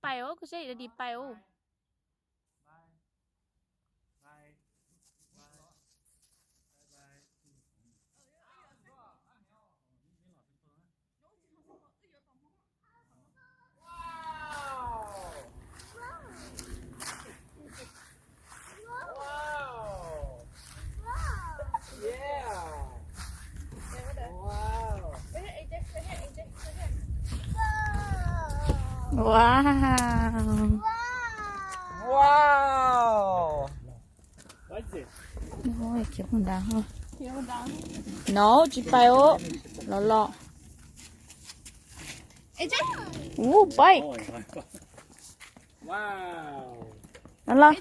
Paio, que sei de paio. Wow. Wow. Ôi, kiếm một đá thôi. No, chị paio. Lọ lọ. Bike. Wow. Lọ lọ.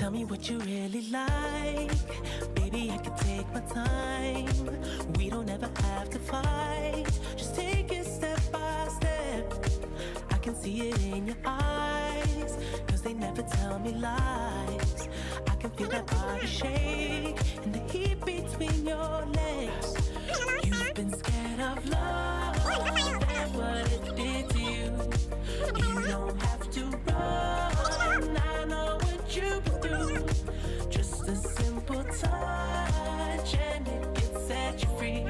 Tell me what you really like. Baby, I can take my time. We don't ever have to fight. Just take it step by step. I can see it in your eyes, 'cause they never tell me lies. I can feel that body shake and the heat between your legs. You've been scared of love and what it did to you. You don't have to run, I know what you've been through. Just a simple touch and it can set you free.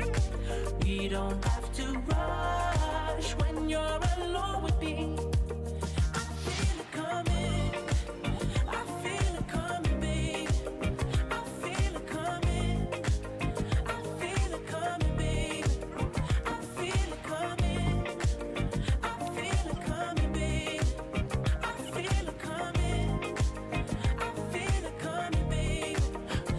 We don't have to rush when you're alone with me. I feel it coming, I feel it coming, babe. I feel it coming, I feel it coming, babe. I feel it coming, I feel it coming, babe. I feel it coming, I feel it coming, babe.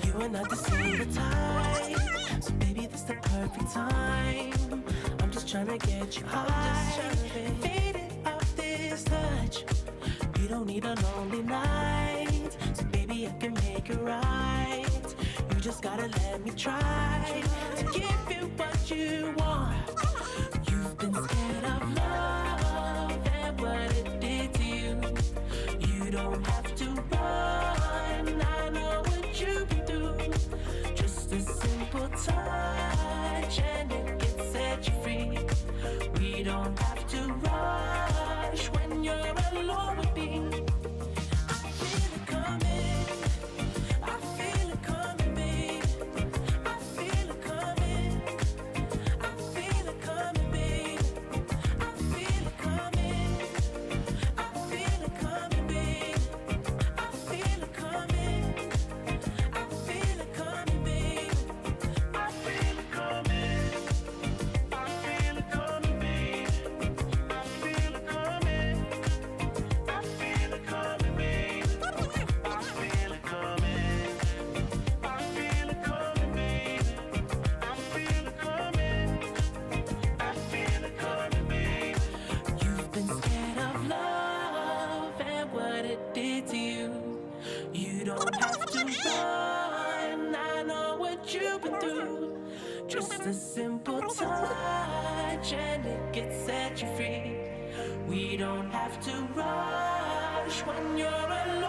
You and I the same type, so baby this the perfect time. I'm just trying to get you high, faded off this touch. You don't need a lonely night, so baby I can make it right. You just gotta let me try to give you what you want. You've been scared of love and what it did to you. You don't have to run, I know what you've been through. Just a simple touch and it can set you free. We don't have to rush when you're alone with me. I feel it coming, I feel it coming, babe. I feel it coming, I feel it coming, babe. I feel it coming, I feel it coming, babe. I feel it coming, I feel it coming, babe. I feel it coming, I feel it coming, babe. I feel it coming, I feel it coming, babe. I feel it coming, I feel it coming, babe. I feel it coming, I feel it coming, babe. You've been scared of love and what it did to you. You don't have to run, I know what you've been through. Just a simple touch and it can set you free. We don't have to rush when you're alone.